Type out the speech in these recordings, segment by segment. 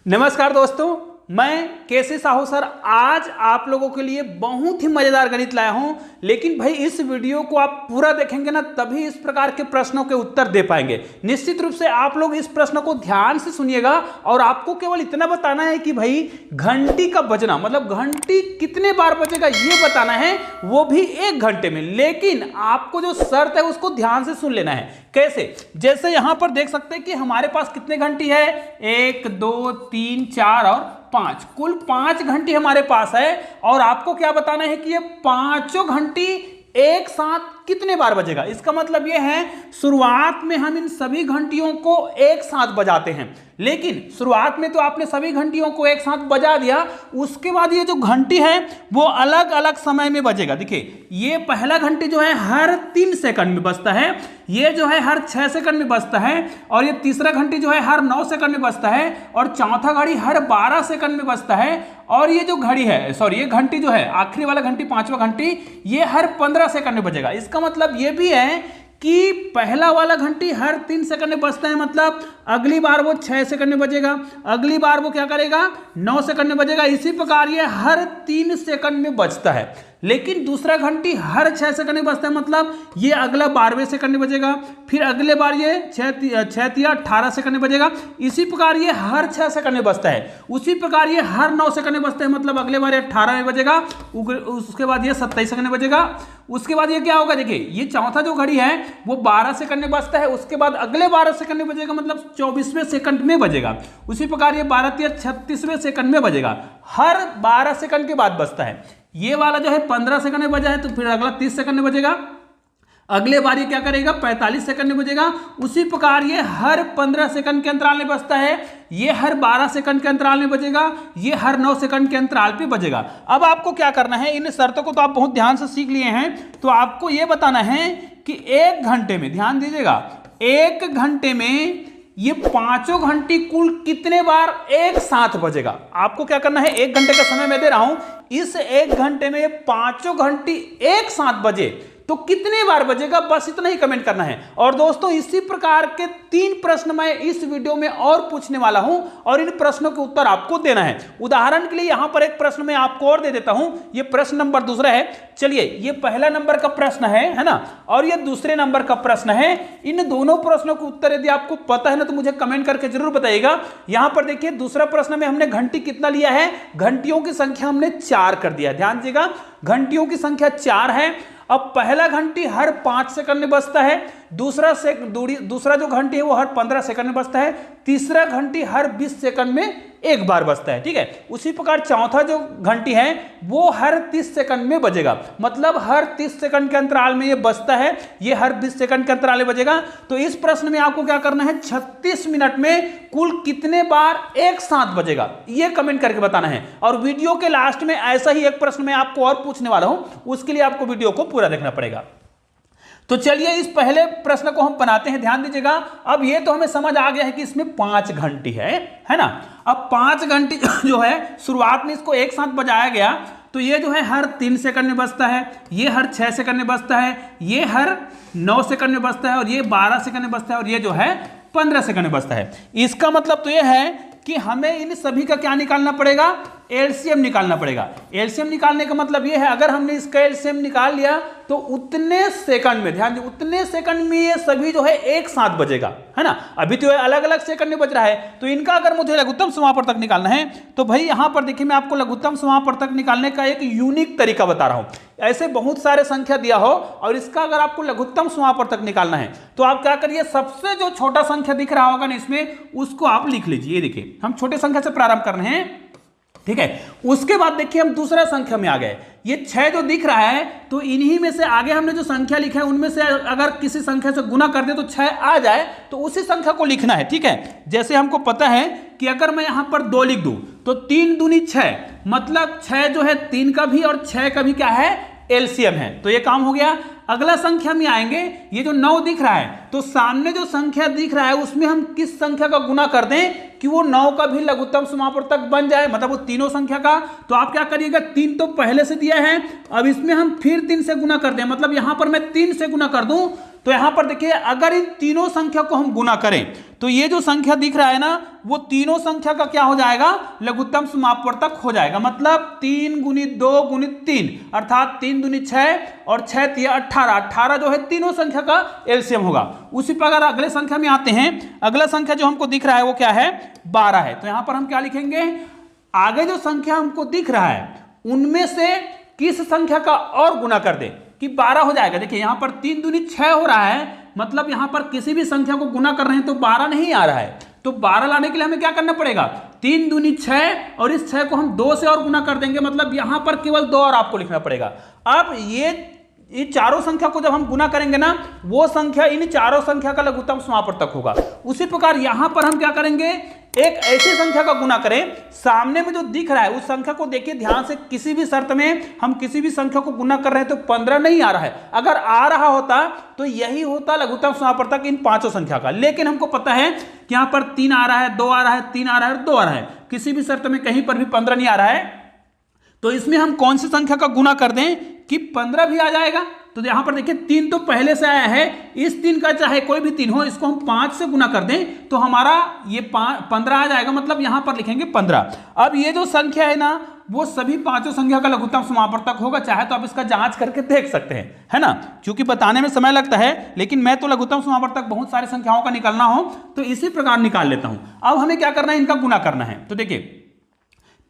नमस्कार दोस्तों, मैं केसी साहू सर आज आप लोगों के लिए बहुत ही मजेदार गणित लाया हूं। लेकिन भाई इस वीडियो को आप पूरा देखेंगे ना तभी इस प्रकार के प्रश्नों के उत्तर दे पाएंगे। निश्चित रूप से आप लोग इस प्रश्न को ध्यान से सुनिएगा और आपको केवल इतना बताना है कि भाई घंटी का बजना मतलब घंटी कितने बार बजेगा ये बताना है, वो भी 1 घंटे में। लेकिन आपको जो शर्त है उसको ध्यान से सुन लेना है। कैसे? जैसे यहां पर देख सकते हैं कि हमारे पास कितने घंटी है, 1 2 3 4 और 5, कुल 5 घंटी हमारे पास है। और आपको क्या बताना है कि ये पांचों घंटी एक साथ कितने बार बजेगा। इसका मतलब ये है शुरुआत में हम इन सभी घंटियों को एक साथ बजाते हैं, लेकिन शुरुआत में तो आपने सभी घंटियों को एक साथ बजा दिया, उसके बाद ये जो घंटी है वो अलग अलग समय में बजेगा। देखिए ये पहला घंटी जो है हर 3 सेकंड में बजता है, ये जो है हर 6 सेकंड में बजता है, और ये तीसरा घंटी जो है हर 9 सेकंड में बजता है, और चौथा घड़ी हर 12 सेकंड में बजता है, और ये जो घड़ी है ये घंटी जो है आखिरी वाला घंटी पांचवा घंटी ये हर 15 सेकंड में बजेगा। इसका मतलब ये भी है कि पहला वाला घंटी हर 3 सेकंड में बजता है, मतलब अगली बार वो 6 सेकंड में बजेगा, अगली बार वो क्या करेगा 9 सेकंड में बजेगा। इसी प्रकार ये हर 3 सेकंड में बजता है। लेकिन दूसरा घंटी हर 6 सेकंड में बजता है, मतलब ये अगला 12वें सेकंड में बजेगा, फिर अगले बार ये 6 18 सेकंड में बजेगा। इसी प्रकार ये हर 6 सेकंड में बजता है। उसी प्रकार ये हर 9 सेकंड में बजता है, मतलब अगले बार ये 18 में बजेगा, उसके बाद ये 27 सेकंड में बजेगा। उसके बाद ये क्या होगा, देखिए ये चौथा जो घड़ी है वो 12 सेकंड में बजता है, उसके बाद अगले 12 सेकंड में बजेगा, मतलब 24वें सेकंड में बजेगा। उसी प्रकार ये 12 36वें सेकंड में बजेगा, हर 12 सेकंड के बाद बजता है। ये वाला जो है 15 सेकंड में बजा है, तो फिर अगला 30 सेकंड में बजेगा, अगले बार ये क्या करेगा 45 सेकंड में बजेगा। उसी प्रकार ये हर 15 सेकंड के अंतराल में बजता है, ये हर 12 सेकंड के अंतराल में बजेगा, ये हर 9 सेकंड के अंतराल पे बजेगा। अब आपको क्या करना है, इन शर्तों को तो आप बहुत ध्यान से सीख लिए हैं, तो आपको ये बताना है कि 1 घंटे में, ध्यान दीजिएगा, 1 घंटे में ये पांचों घंटी कुल कितने बार एक साथ बजेगा। आपको क्या करना है, 1 घंटे का समय मैं दे रहा हूं, इस 1 घंटे में ये पांचों घंटी एक साथ बजे तो कितने बार बजेगा, बस इतना ही कमेंट करना है। और दोस्तों इसी प्रकार के 3 प्रश्न मैं इस वीडियो में और पूछने वाला हूं, और इन प्रश्नों के उत्तर आपको देना है। उदाहरण के लिए यहां पर एक प्रश्न मैं आपको और दे देता हूं, ये प्रश्न नंबर 2 है। चलिए ये पहला नंबर का प्रश्न है ना, और ये दूसरे नंबर का प्रश्न है। इन दोनों प्रश्नों के उत्तर यदि आपको पता है ना तो मुझे कमेंट करके जरूर बताइएगा। यहां पर देखिए दूसरा प्रश्न में हमने घंटी कितना लिया है, घंटियों की संख्या हमने 4 कर दिया। ध्यान दीजिएगा घंटियों की संख्या 4 है। अब पहला घंटी हर 5 सेकंड में बजता है, दूसरा जो घंटी है वो हर 15 सेकंड में बजता है, तीसरा घंटी हर 20 सेकंड में एक बार बजता है, ठीक है। उसी प्रकार चौथा जो घंटी है वो हर 30 सेकंड में बजेगा, मतलब हर 30 सेकंड के अंतराल में ये बजता है, ये हर 20 सेकंड के अंतराल में बजेगा। तो इस प्रश्न में आपको क्या करना है, 36 मिनट में कुल कितने बार एक साथ बजेगा ये कमेंट करके बताना है। और वीडियो के लास्ट में ऐसा ही एक प्रश्न मैं आपको और पूछने वाला हूं, उसके लिए आपको वीडियो को पूरा देखना पड़ेगा। तो चलिए इस पहले प्रश्न को हम बनाते हैं। ध्यान दीजिएगा, अब ये तो हमें समझ आ गया है कि इसमें 5 घंटी है ना। अब 5 घंटी जो है शुरुआत में इसको एक साथ बजाया गया, तो ये जो है हर 3 सेकंड में बजता है, ये हर 6 सेकंड में बजता है, ये हर 9 सेकंड में बजता है, और ये 12 सेकंड में बजता है, और ये जो है 15 सेकंड में बजता है। इसका मतलब तो ये है कि हमें इन सभी का क्या निकालना पड़ेगा, एलसीएम निकालना पड़ेगा। एलसीएम निकालने का मतलब ये है, अगर हमने इसका एलसीएम निकाल लिया तो उतने सेकंड में, ध्यान दीजिए, उतने सेकंड में ये सभी जो है एक साथ बजेगा, है ना। अभी तो अलग अलग सेकंड में बज रहा है, तो इनका अगर मुझे लघुत्तम समापवर्तक निकालना है तो भाई यहां पर देखिए मैं आपको लघुत्तम समापवर्तक निकालने का एक यूनिक तरीका बता रहा हूं। ऐसे बहुत सारे संख्या दिया हो और इसका अगर आपको लघुत्तम समापवर्तक निकालना है तो आप क्या करिए, सबसे जो छोटा संख्या दिख रहा होगा ना इसमें, उसको आप लिख लीजिए। देखिए हम छोटे संख्या से प्रारंभ कर रहे हैं, ठीक है। उसके बाद देखिए हम दूसरा संख्या में आ गए, ये 6 जो दिख रहा है, तो इन्हीं में से आगे हमने जो संख्या लिखा है उनमें से अगर किसी संख्या से गुना कर दे तो 6 आ जाए, तो उसी संख्या को लिखना है, ठीक है। जैसे हमको पता है कि अगर मैं यहां पर 2 लिख दूं तो 3 दूनी 6, मतलब 6 जो है 3 का भी और 6 का भी क्या है, एलसीएम है। तो ये काम हो गया। अगला संख्या में आएंगे, ये जो 9 दिख रहा है, तो सामने जो संख्या दिख रहा है उसमें हम किस संख्या का गुना कर दें कि वो 9 का भी लघुत्तम समापवर्तक बन जाए, मतलब वो तीनों संख्या का। तो आप क्या करिएगा, 3 तो पहले से दिया है, अब इसमें हम फिर 3 से गुना कर दें, मतलब यहां पर मैं 3 से गुना कर दूं तो यहां पर देखिए अगर इन तीनों संख्या को हम गुना करें तो ये जो संख्या दिख रहा है ना वो तीनों संख्या का क्या हो जाएगा, लघुत्तम समापवर्तक हो जाएगा। मतलब 3 गुणित 2 गुणित 3 अर्थात 3 दूनी 6 और 6 तिया 18, 18 जो है तीनों संख्या का एलसीएम होगा। उसी प्रकार अगले संख्या में आते हैं। अगला संख्या जो हमको दिख रहा है वो क्या है, 12 है। तो यहां पर हम क्या लिखेंगे, आगे जो संख्या हमको दिख रहा है उनमें से किस संख्या का और गुना कर दे कि 12 हो जाएगा। देखिए यहां पर 3 दूनी 6 हो रहा है, मतलब यहां पर किसी भी संख्या को गुना कर रहे हैं तो 12 नहीं आ रहा है। तो 12 लाने के लिए हमें क्या करना पड़ेगा, 3 दूनी 6 और इस 6 को हम 2 से और गुना कर देंगे, मतलब यहां पर केवल 2 और आपको लिखना पड़ेगा। अब ये चारों संख्या को जब हम गुना करेंगे ना वो संख्या इन चारों संख्या का लघुत्तम समापवर्तक होगा। उसी प्रकार यहां पर हम क्या करेंगे, एक ऐसी संख्या का गुना करें, सामने में जो दिख रहा है उस संख्या को देखिए ध्यान से, किसी भी शर्त में हम किसी भी संख्या को गुना कर रहे हैं तो 15 नहीं आ रहा है। अगर आ रहा होता तो यही होता लघुत्तम समापवर्तक इन पांचों संख्या का, लेकिन हमको पता है कि यहां पर 3 आ रहा है, 2 आ रहा है, 3 आ रहा है और 2 आ रहा है, किसी भी शर्त में कहीं पर भी 15 नहीं आ रहा है। तो इसमें हम कौन सी संख्या का गुना कर दें कि 15 भी आ जाएगा। तो यहां पर देखिए 3 तो पहले से आया है, इस 3 का चाहे कोई भी 3 हो इसको हम 5 से गुना कर दें तो हमारा ये 15 आ जाएगा, मतलब यहां पर लिखेंगे 15। अब ये जो संख्या है ना वो सभी पांचों संख्या का लघुत्तम समापवर्तक होगा। चाहे तो आप इसका जांच करके देख सकते हैं, है ना, क्योंकि बताने में समय लगता है, लेकिन मैं तो लघुत्तम समापवर्तक बहुत सारी संख्याओं का निकालना हो तो इसी प्रकार निकाल लेता हूं। अब हमें क्या करना है, इनका गुना करना है। तो देखिए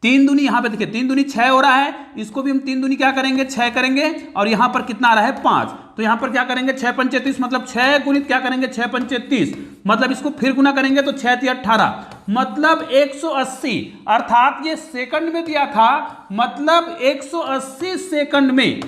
3 दूनी, यहां पे देखिए 3 दूनी 6 हो रहा है, इसको भी हम 3 दूनी क्या करेंगे 6 करेंगे, और यहां पर कितना आ रहा है 5, तो यहां पर क्या करेंगे 6 पंचे 30, मतलब 6 गुणित क्या करेंगे 6 पंचे 30, मतलब इसको फिर गुना करेंगे तो 6 तिया 18, मतलब 180, अर्थात ये सेकंड में दिया था, मतलब 180 सेकंड में।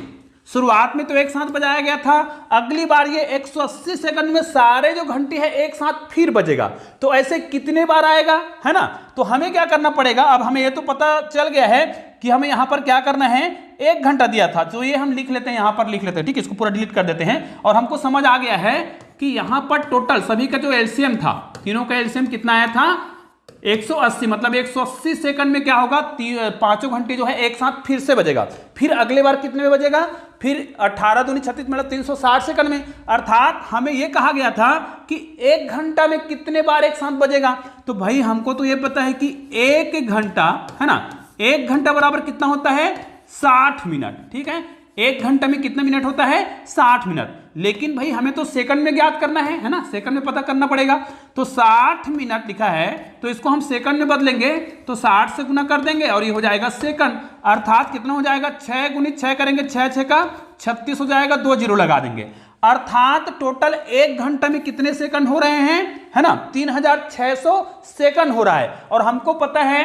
शुरुआत में तो एक साथ बजाया गया था, अगली बार ये 180 सेकंड में सारे जो घंटी है एक साथ फिर बजेगा। तो ऐसे कितने बार आएगा, है ना। तो हमें क्या करना पड़ेगा, अब हमें ये तो पता चल गया है कि हमें यहां पर क्या करना है, 1 घंटा दिया था, तो ये हम लिख लेते हैं, यहां पर लिख लेते हैं, ठीक है, इसको पूरा डिलीट कर देते हैं। और हमको समझ आ गया है कि यहां पर टोटल सभी का जो एलसीएम था, तीनों का एलसीएम कितना आया था 180, मतलब 180 सेकंड में क्या होगा, पांचों घंटे जो है एक साथ फिर से बजेगा। फिर अगले बार कितने में बजेगा, फिर 18 दूनी 36, मतलब 360 सेकंड में। अर्थात हमें यह कहा गया था कि 1 घंटा में कितने बार एक साथ बजेगा। तो भाई हमको तो यह पता है कि 1 घंटा, है ना, 1 घंटा बराबर कितना होता है 60 मिनट, ठीक है। 1 घंटा में कितना मिनट होता है 60 मिनट, लेकिन भाई हमें तो सेकंड में ज्ञात करना है ना, सेकंड में पता करना पड़ेगा। तो 60 मिनट लिखा है तो इसको हम सेकंड में बदलेंगे तो 60 से गुना कर देंगे और ये हो जाएगा सेकंड, अर्थात कितना हो जाएगा 6 गुणित 6 करेंगे, 6 6 का 36 हो जाएगा, 2 जीरो लगा देंगे, अर्थात टोटल 1 घंटा में कितने सेकंड हो रहे हैं, है ना, 3600 सेकंड हो रहा है। और हमको पता है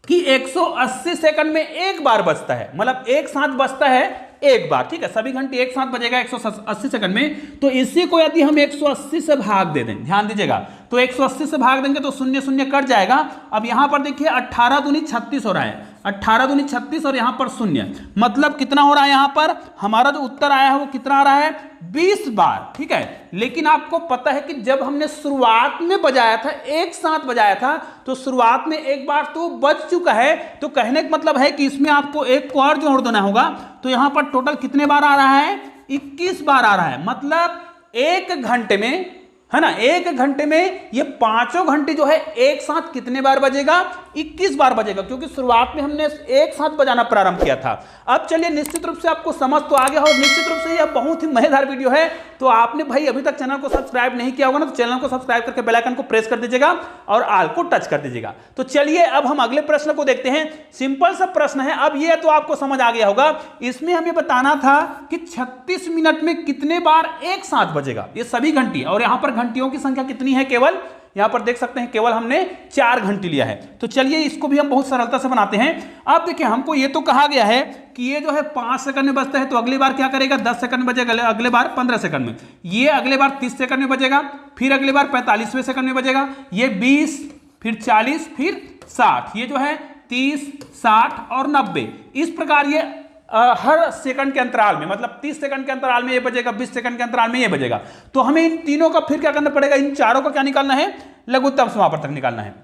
कि 180 सेकंड में एक बार बजता है, मतलब एक साथ बजता है एक बार, ठीक है, सभी घंटे एक साथ बजेगा 180 सेकंड में। तो इसी को यदि हम 180 से भाग दे दें, ध्यान दीजिएगा, तो 180 से भाग देंगे तो 0 0 कट जाएगा। अब यहां पर देखिए 18 दूनी 36 हो रहा है, 18 दूनी 36 और यहां पर 0, मतलब कितना हो रहा है, यहां पर हमारा जो उत्तर आया है वो कितना आ रहा है 20 बार, ठीक है। लेकिन आपको पता है कि जब हमने शुरुआत में बजाया था, एक साथ बजाया था, तो शुरुआत में एक बार तो बज चुका है, तो कहने का मतलब है कि इसमें आपको एक को और जोड़ देना होगा। तो यहां पर टोटल कितने बार आ रहा है 21 बार आ रहा है, मतलब 1 घंटे में, है ना, 1 घंटे में ये पांचों घंटे जो है एक साथ कितने बार बजेगा 21 बार बजेगा, क्योंकि शुरुआत में हमने एक साथ बजाना प्रारंभ किया था। अब चलिए निश्चित रूप से आपको समझ तो आ गया और निश्चित रूप से यह बहुत ही मजेदार वीडियो है। तो आपने भाई अभी तक चैनल को सब्सक्राइब नहीं किया होगा ना, तो चैनल को सब्सक्राइब करके बेल आइकन को प्रेस कर दीजिएगा और ऑल को टच कर दीजिएगा। तो चलिए अब हम अगले प्रश्न को देखते हैं। सिंपल सा प्रश्न है, अब यह तो आपको समझ आ गया होगा। इसमें हमें बताना था कि 36 मिनट में कितने बार एक साथ बजेगा ये सभी घंटी, और यहां पर घंटियों की संख्या कितनी है, केवल यहां पर देख सकते हैं केवल हमने 4 घंटी लिया है। तो चलिए इसको भी हम बहुत सरलता से बनाते हैं। अब देखिए हमको ये तो कहा गया है कि ये जो है 5 सेकंड में बजता है, तो अगली बार क्या करेगा 10 सेकंड में बजेगा, अगले बार 15 सेकंड में, ये अगले बार 30 सेकंड में बजेगा, फिर अगली बार 45वें सेकंड में बजेगा, ये 20, फिर 40, फिर 60, ये जो है 30, 60 और 90, इस प्रकार ये हर सेकंड के अंतराल में, मतलब 30 सेकंड के अंतराल में ये बजेगा, 20 सेकंड के अंतराल में ये बजेगा। तो हमें इन तीनों का फिर क्या करना पड़ेगा, इन चारों का क्या निकालना है, लघुत्तम समापवर्तक निकालना है।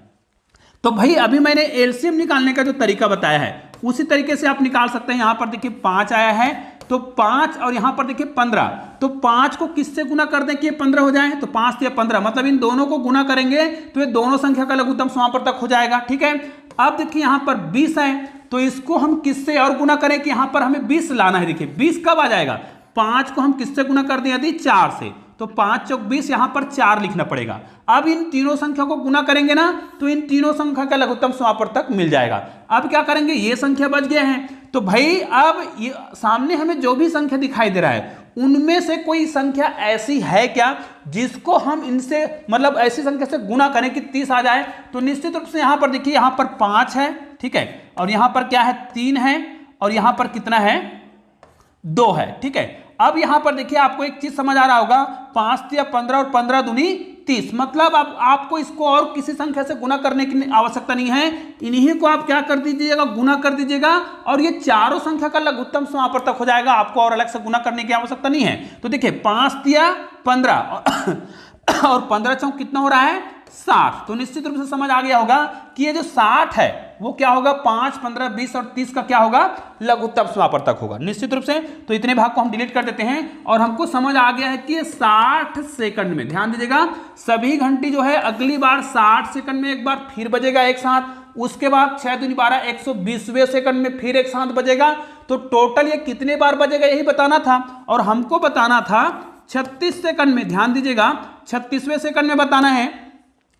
तो भाई अभी मैंने एलसीएम निकालने का जो तरीका बताया है उसी तरीके से आप निकाल सकते हैं। यहां पर देखिए 5 आया है, तो 5 और यहां पर देखिए 15, तो 5 को किससे गुना कर दें कि ये 15 हो जाए, तो 5 या 15 मतलब इन दोनों को गुना करेंगे तो ये दोनों संख्या का लघुत्तम समापवर्तक हो जाएगा। ठीक है, अब देखिए यहां पर 20 है, तो इसको हम किससे और गुना करें कि यहां पर हमें 20 लाना है। देखिए 20 कब आ जाएगा, 5 को हम किससे गुना कर दें यदि 4 से, तो 5 चौक 20, यहां पर 4 लिखना पड़ेगा। अब इन तीनों संख्या को गुना करेंगे ना तो इन तीनों संख्या का लघुत्तम समापवर्तक मिल जाएगा। अब क्या करेंगे, ये संख्या बच गए हैं, तो भाई अब ये सामने हमें जो भी संख्या दिखाई दे रहा है उनमें से कोई संख्या ऐसी है क्या जिसको हम इनसे मतलब ऐसी संख्या से गुना करें कि 30 आ जाए। तो निश्चित रूप से यहां पर देखिए यहां पर 5 है, ठीक है, और यहां पर क्या है 3 है, और यहां पर कितना है 2 है। ठीक है, अब यहां पर देखिए आपको एक चीज समझ आ रहा होगा, 5 या 15 और 15 दूनी 30, मतलब अब आपको इसको और किसी संख्या से गुना करने की आवश्यकता नहीं है, इन्हीं को आप क्या कर दीजिएगा, गुना कर दीजिएगा और ये चारों संख्या का लघुत्तम समापवर्तक हो जाएगा, आपको और अलग से गुना करने की आवश्यकता नहीं है। तो देखिए 5 या 15 और 15 चौक कितना हो रहा है 60, तो निश्चित रूप से समझ आ गया होगा कि ये जो 60 है वो क्या होगा 5, 15, 20 और 30 का क्या होगा लघुत्तम समापवर्तक होगा निश्चित रूप से। तो इतने भाग को हम डिलीट कर देते हैं और हमको समझ आ गया है कि ये 60 सेकंड में, ध्यान दीजिएगा सभी घंटी जो है अगली बार 60 सेकंड में एक बार फिर बजेगा एक साथ, उसके बाद 6 दूनी 12 120वें सेकंड में फिर एक साथ बजेगा। तो टोटल ये कितने बार बजेगा यही बताना था और हमको बताना था 36 सेकंड में, ध्यान दीजिएगा 36वें सेकंड में बताना है,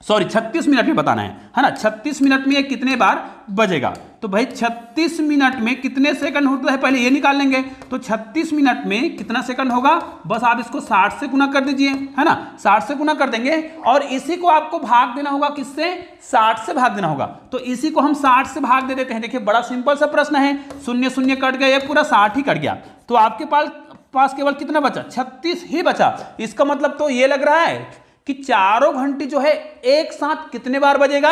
सॉरी 36 मिनट में बताना है ना, 36 मिनट में ये कितने बार बजेगा। तो भाई 36 मिनट में कितने सेकंड होता है पहले ये निकाल लेंगे, तो 36 मिनट में कितना सेकंड होगा, बस आप इसको 60 से गुना कर दीजिए, है ना, 60 से गुना कर देंगे और इसी को आपको भाग देना होगा किससे, 60 से भाग देना होगा। तो इसी को हम 60 से भाग दे देते हैं। देखिए बड़ा सिंपल सा प्रश्न है, शून्य शून्य कट गया, ये पूरा 60 ही कट गया, तो आपके पास केवल कितना बचा 36 ही बचा। इसका मतलब तो ये लग रहा है कि चारों घंटी जो है एक साथ कितने बार बजेगा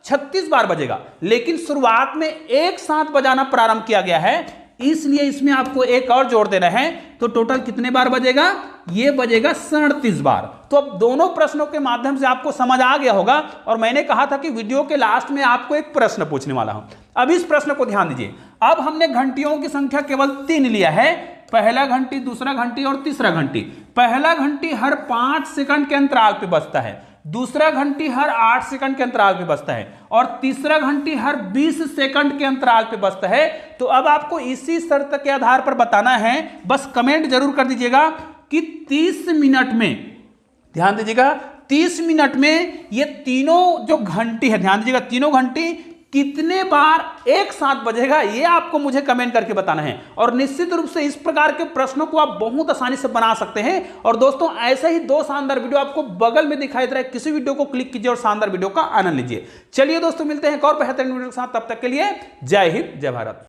36 बार बजेगा, लेकिन शुरुआत में एक साथ बजाना प्रारंभ किया गया है इसलिए इसमें आपको एक और जोड़ देना है, तो टोटल कितने बार बजेगा, ये बजेगा 37 बार। तो अब दोनों प्रश्नों के माध्यम से आपको समझ आ गया होगा और मैंने कहा था कि वीडियो के लास्ट में आपको एक प्रश्न पूछने वाला हूं। अब इस प्रश्न को ध्यान दीजिए, अब हमने घंटियों की संख्या केवल 3 लिया है, पहला घंटी, दूसरा घंटी और तीसरा घंटी। पहला घंटी हर 5 सेकंड के अंतराल पे बजता है, दूसरा घंटी हर 8 सेकंड के अंतराल पे बजता है और तीसरा घंटी हर 20 सेकंड के अंतराल पे बजता है। तो अब आपको इसी शर्त के आधार पर बताना है, बस कमेंट जरूर कर दीजिएगा कि 30 मिनट में, ध्यान दीजिएगा 30 मिनट में ये तीनों जो घंटी है, ध्यान दीजिएगा तीनों घंटी कितने बार एक साथ बजेगा, ये आपको मुझे कमेंट करके बताना है। और निश्चित रूप से इस प्रकार के प्रश्नों को आप बहुत आसानी से बना सकते हैं। और दोस्तों ऐसे ही 2 शानदार वीडियो आपको बगल में दिखाई दे रहा है, किसी वीडियो को क्लिक कीजिए और शानदार वीडियो का आनंद लीजिए। चलिए दोस्तों मिलते हैं एक और बेहतरीन वीडियो के साथ, तब तक के लिए जय हिंद जय भारत।